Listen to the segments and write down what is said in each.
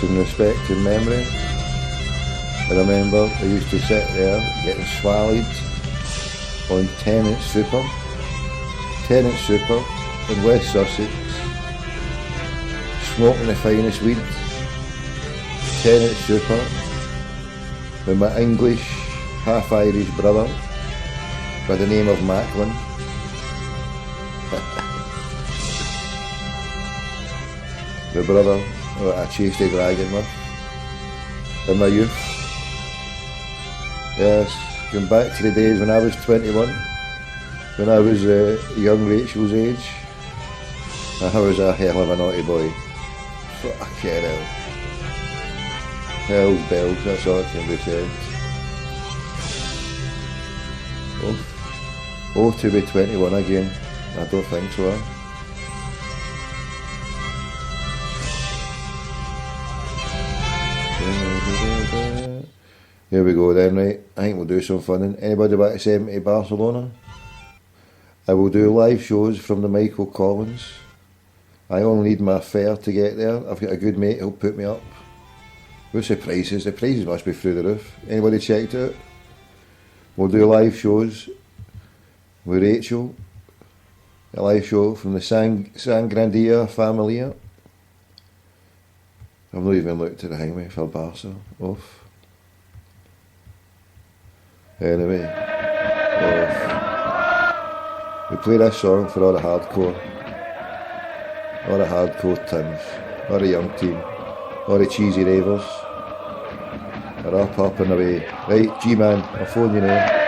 in respect and memory. I remember I used to sit there getting swallowed on Tennant Super in West Sussex, smoking the finest weed. Tennant Super with my English, half Irish brother by the name of Macklin. The brother that I chased a dragon with in my youth. Yes, going back to the days when I was 21, when I was young Rachel's age. I was a hell of a naughty boy. Fucking hell. Hell's bells, that's all that can be said. Oh, to be 21 again. I don't think so. Here we go then, right? I think we'll do some fun. Anybody back to send me to Barcelona? I will do live shows from the Michael Collins. I only need my fare to get there. I've got a good mate who'll put me up. What's the prices? The prices must be through the roof. Anybody checked it out? We'll do live shows with Rachel. A live show from the Sangrandia Familia. I've not even looked at the hangway for Barca. Off. Anyway. Off. We play this song for all the hardcore Tims, all the young team, all the cheesy ravers. They're up and away. Right, G-Man, I'll phone you now.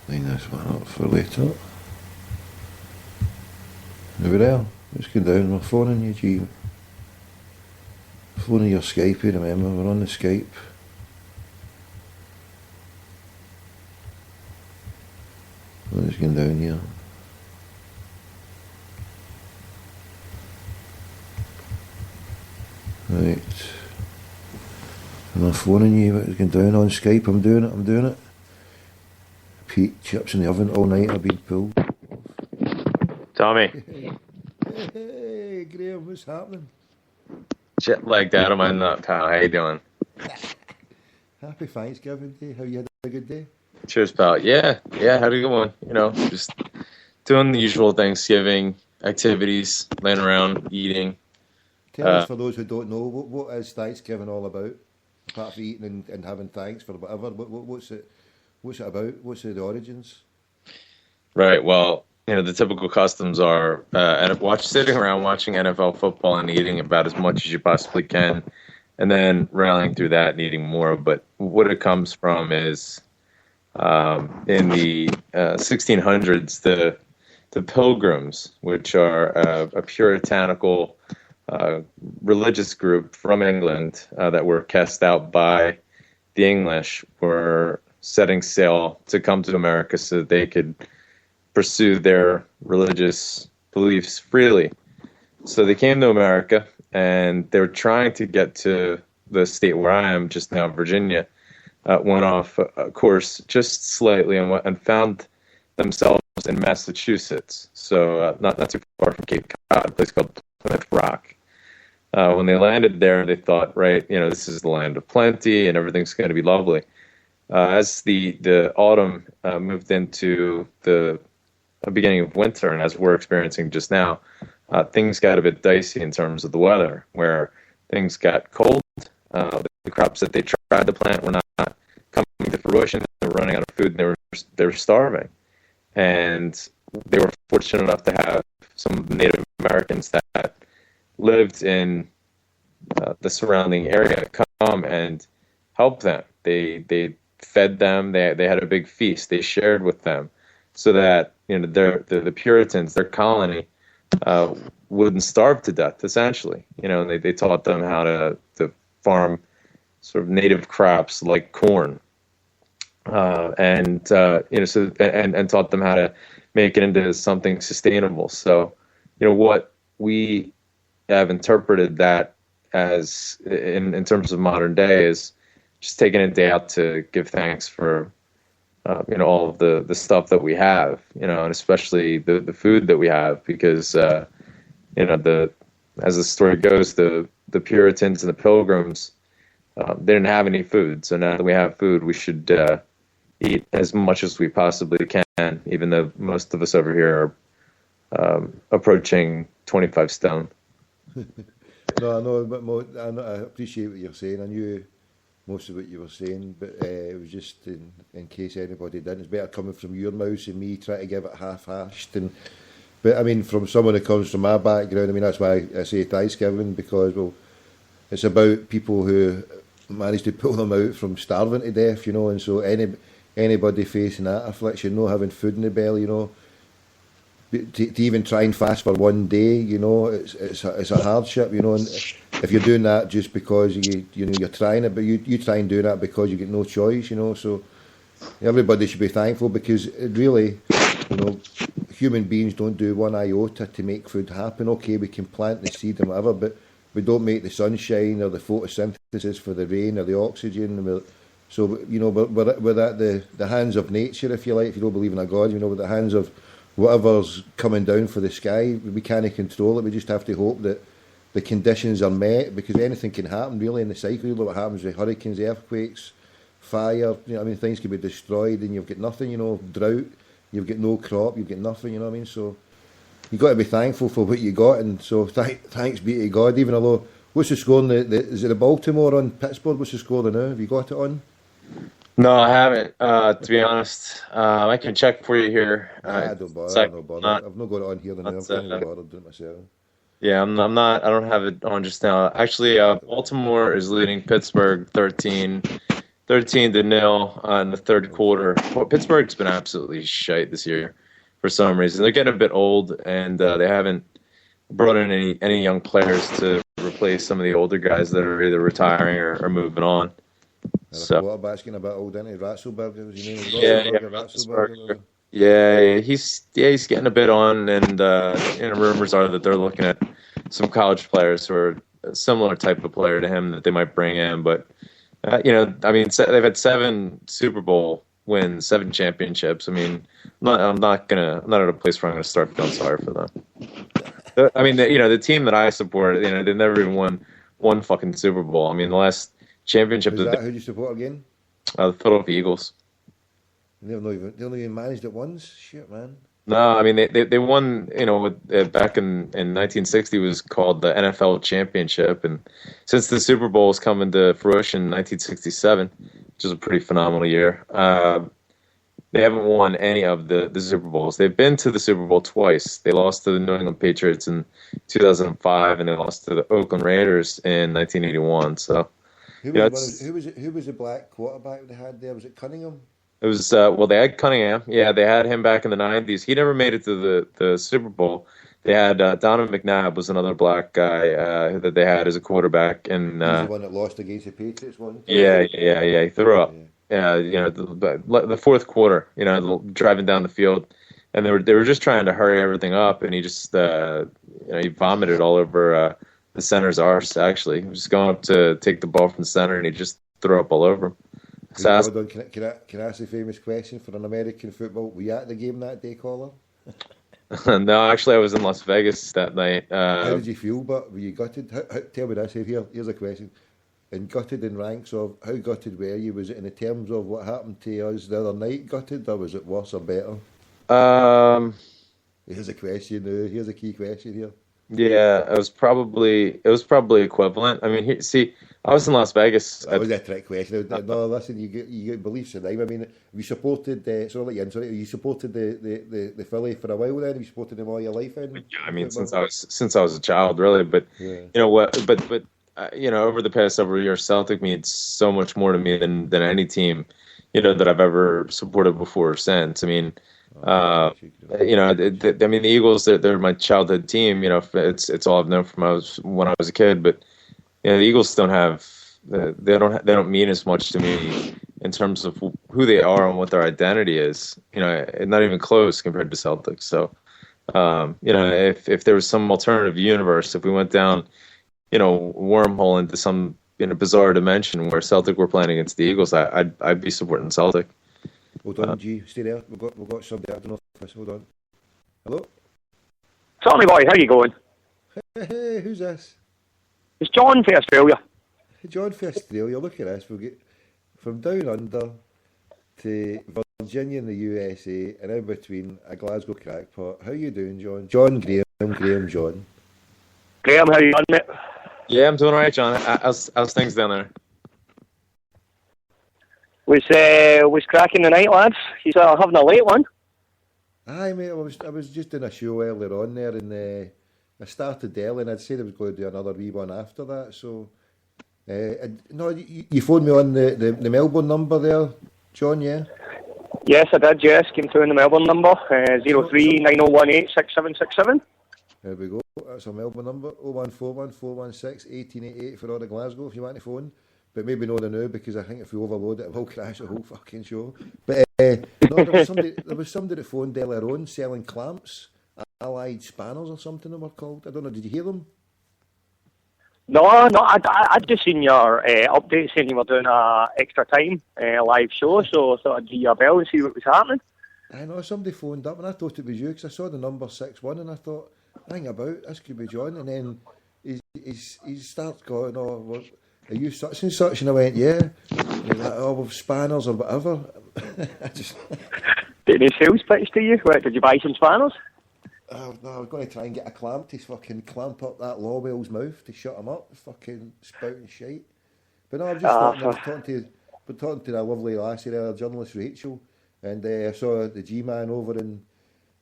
Line this one up for later. Over there, let's go down. We're phoning you, G. Phoning your Skype, remember, we're on the Skype. Let's go down here. Right. And I'm phoning you, let's go down on Skype. I'm doing it. Pete, chips in the oven all night, I've been pulled. Tommy. Hey, Graham, what's happening? Jet lagged out of my nut, pal. How you doing? Happy Thanksgiving Day. How you had a good day? Cheers, pal. Yeah, had a good one. You know, just doing the usual Thanksgiving activities, laying around, eating. Tell us, for those who don't know, what is Thanksgiving all about? Apart from eating and having thanks for whatever, what's it about? What's the origins? Right, well, you know, the typical customs are sitting around watching NFL football and eating about as much as you possibly can, and then rallying through that and eating more. But what it comes from is in the 1600s, the Pilgrims, which are a puritanical religious group from England that were cast out by the English, were setting sail to come to America so that they could pursue their religious beliefs freely. So they came to America, and they were trying to get to the state where I am just now, Virginia. Went off course just slightly and found themselves in Massachusetts. So not too far from Cape Cod, a place called Plymouth Rock. When they landed there, they thought, right, you know, this is the land of plenty and everything's going to be lovely. As the autumn moved into the beginning of winter, and as we're experiencing just now, things got a bit dicey in terms of the weather, where things got cold. The crops that they tried to plant were not coming to fruition. They were running out of food, and they were starving. And they were fortunate enough to have some Native Americans that lived in the surrounding area come and help them. They fed them. They had a big feast. They shared with them, so that the Puritans, their colony, wouldn't starve to death. Essentially, and they taught them how to farm sort of native crops like corn, and taught them how to make it into something sustainable. So, what we have interpreted that as in terms of modern day is just taking a day out to give thanks for all of the stuff that we have, and especially the food that we have, because as the story goes, the Puritans and the Pilgrims, they didn't have any food. So now that we have food, we should eat as much as we possibly can, even though most of us over here are approaching 25 stone. No, I know, but I appreciate what you're saying. I knew most of what you were saying, but it was just in case anybody didn't. It's better coming from your mouth than me trying to give it half-hashed. But I mean, from someone who comes from my background, I mean, that's why I say Thanksgiving, because, well, it's about people who managed to pull them out from starving to death, and so anybody facing that affliction, not having food in the belly, to even try and fast for one day, it's a hardship, and if you're doing that just because you're trying it, but you try and do that because you get no choice, so everybody should be thankful, because it really, human beings don't do one iota to make food happen. Okay, we can plant the seed and whatever, but we don't make the sunshine or the photosynthesis for the rain or the oxygen. So, we're at the hands of nature, if you like, if you don't believe in a God, with the hands of whatever's coming down for the sky. We can't control it. We just have to hope that the conditions are met, because anything can happen really in the cycle. You look what happens with hurricanes, earthquakes, fire. Things can be destroyed, and you've got nothing. Drought. You've got no crop. You've got nothing. So you've got to be thankful for what you got, and so thanks be to God. Even although, what's the score? Is it the Baltimore on Pittsburgh? What's the score now? Have you got it on? No, I haven't. To be honest, I can check for you here. I don't bother. I've not got it on here. I'm not bothered doing it myself. Yeah, I'm not. I don't have it on just now. Actually, Baltimore is leading Pittsburgh 13-0 in the third quarter. Well, Pittsburgh's been absolutely shite this year for some reason. They're getting a bit old, and they haven't brought in any young players to replace some of the older guys that are either retiring or moving on. So quarterback's getting a bit old, isn't he? Ratzelberger was his name. Ratzelberger. Yeah, he's getting a bit on, and rumors are that they're looking at some college players who are a similar type of player to him that they might bring in. But they've had 7 Super Bowl wins, 7 championships. I mean, I'm not at a place where I'm gonna start feeling sorry for them. The team that I support, they've never even won one fucking Super Bowl. I mean, the last championship. Who do you support again? The Philadelphia Eagles. They only even managed it once. Shit, man. No, I mean they won. Back in 1960 was called the NFL Championship, and since the Super Bowl has come into fruition in 1967, which is a pretty phenomenal year, they haven't won any of the Super Bowls. They've been to the Super Bowl twice. They lost to the New England Patriots in 2005, and they lost to the Oakland Raiders in 1981. So. Who was the black quarterback they had there? Was it Cunningham? It was they had Cunningham. Yeah, they had him back in the 90s. He never made it to the Super Bowl. They had Donovan McNabb was another black guy that they had as a quarterback, and the one that lost against the Patriots, wasn't he? Yeah. He threw up. Yeah, the fourth quarter. Driving down the field, and they were just trying to hurry everything up, and he just he vomited all over the center's arse. Actually, he was just going up to take the ball from the center, and he just threw up all over him. Can I ask a famous question for an American football? Were you at the game that day, caller? No, actually, I was in Las Vegas that night. How did you feel? But were you gutted? Tell me this. Here's a question. And gutted in ranks of how gutted were you? Was it in the terms of what happened to us the other night gutted, or was it worse or better? Here's a question. Here's a key question here. Yeah, it was probably equivalent. I mean, I was in Las Vegas. That was a trick question. No, listen, you get beliefs in them. I mean, you supported. You supported the Philly for a while. Then you supported them all your life. Yeah, I mean, since I was a child, really. But over the past several years, Celtic means so much more to me than any team. that I've ever supported before or since. I mean, uh, I mean, the Eagles, they're my childhood team. It's all I've known from when I was a kid. But the Eagles don't have, they don't mean as much to me in terms of who they are and what their identity is. Not even close compared to Celtics. So, if there was some alternative universe, if we went down, wormhole into some bizarre dimension where Celtic were playing against the Eagles, I'd be supporting Celtic. Hold on, G, stay there. We've got somebody. I don't know if this. Hold on. Hello. Tommy boy, how you going? Hey, who's this? It's John from Australia. John from Australia. Look at this. We'll get from down under to Virginia in the USA and in between a Glasgow crackpot. How you doing, John? John Graham, John. Graham, how you on, mate? Yeah, I'm doing all right, John. How's things down there? Was cracking the night, lads. He's having a late one. Aye, mate. I was just doing a show earlier on there, and I started early, and I'd said I was going to do another wee one after that. So, no, you phoned me on the Melbourne number there, John. Yeah. Yes, I did. Yes, came through in the Melbourne number 0390186767. There we go. That's a Melbourne number. 0141 416 1888 for all the Glasgow if you want to phone. But maybe not now because I think if we overload it, it will crash the whole fucking show. But no, there was somebody that phoned earlier on selling clamps, Allied Spanners or something they were called. I don't know. Did you hear them? No, I'd just seen your update saying you were doing a extra time live show, so I thought I'd give you a bell and see what was happening. I know somebody phoned up and I thought it was you because I saw the number 61 and I thought, hang about, this could be John. And then he starts going, oh, what, are you such and such? And I went, yeah. And he's like, oh, with spanners or whatever. I just... Did any sales pitch to you? What, did you buy some spanners? Oh, no, I was going to try and get a clamp to fucking clamp up that law whale's mouth to shut him up, fucking spouting shite. But no, I was just I was talking to that lovely lassie there, journalist Rachel, and I saw the G-Man over in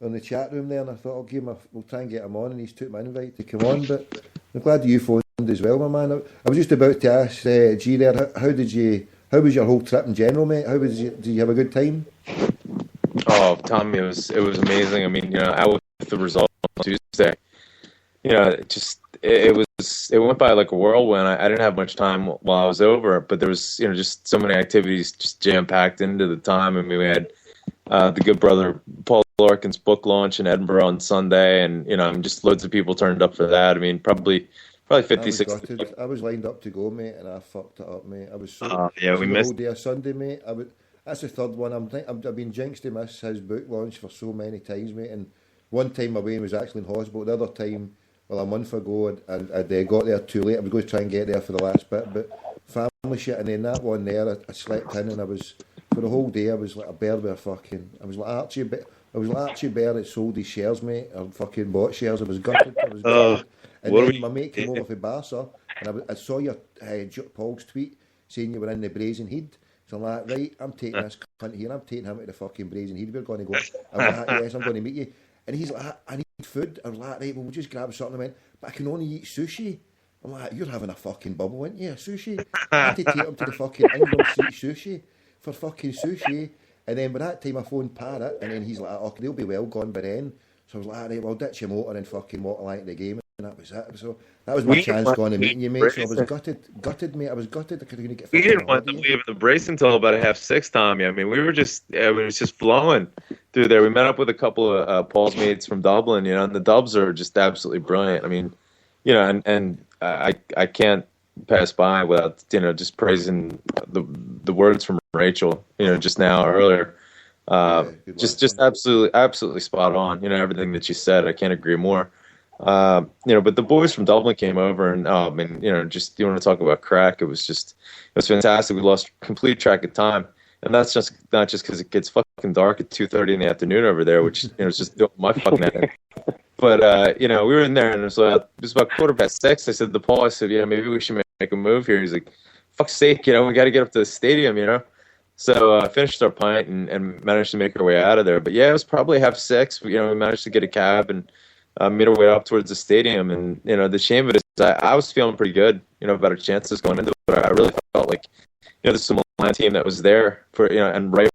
the chat room there, and I thought we'll try and get him on, and he's took my invite to come on. But I'm glad you phoned as well, my man. I was just about to ask G there, how was your whole trip in general, mate? Did you have a good time? Oh, Tommy, it was amazing. I mean, out with the result on Tuesday, it went by like a whirlwind. I didn't have much time while I was over, but there was just so many activities just jam packed into the time. I mean, we had the good brother Paul Larkin's book launch in Edinburgh on Sunday, and just loads of people turned up for that. I mean, probably 50, 60. I was lined up to go, mate, and I fucked it up, mate. I was we missed the whole day of Sunday, mate. That's the third one. I've been jinxed to miss his book launch for so many times, mate. And one time my Wayne was actually in hospital. The other time, well, a month ago, I got there too late. I was going to try and get there for the last bit, but family shit. And then that one there, I slept in, and I was for the whole day. I was like a bear with a fucking. I was like Archie Bear that sold his shares, mate, or fucking bought shares. I was gutted. And then my mate came over from Barca, and I saw your Paul's tweet saying you were in the Brazen Heat. So I'm like, right, I'm taking this cunt here, I'm taking him to the fucking Brazen Heat. We're going to go. I'm like, yes, I'm going to meet you. And he's like, I need food. I'm like, right, well, we'll just grab something. I went, but I can only eat sushi. I'm like, you're having a fucking bubble, aren't you? Sushi. I had to take him to the fucking England Street Sushi for fucking sushi. And then by that time I phoned Parrot, and then he's like, oh, they'll be well gone by then. So I was like, right, well, ditch your motor and fucking walk like the game. And that was it. So that was my chance going to meeting you, mate. So I was gutted, mate. I was gutted. I couldn't get. We didn't want to leave the brace until about 6:30, Tommy. I mean, we were just, it was just flowing through there. We met up with a couple of Paul's mates from Dublin, and the Dubs are just absolutely brilliant. I mean, and I can't pass by without just praising the words from Rachel, just now earlier. Just absolutely spot on. Everything that you said, I can't agree more. But the boys from Dublin came over, and just you want to talk about crack? It was fantastic. We lost complete track of time, and that's just not just because it gets fucking dark at 2:30 in the afternoon over there, which is just my fucking head. But we were in there, and it was about 6:15. I said to Paul, I said, maybe we should make a move here. He's like, fuck's sake, we got to get up to the stadium, So finished our pint and managed to make our way out of there. But yeah, it was probably 6:30. We managed to get a cab and made our way up towards the stadium. And the shame of it is I was feeling pretty good, about our chances going into it. But I really felt like this is team that was there for and right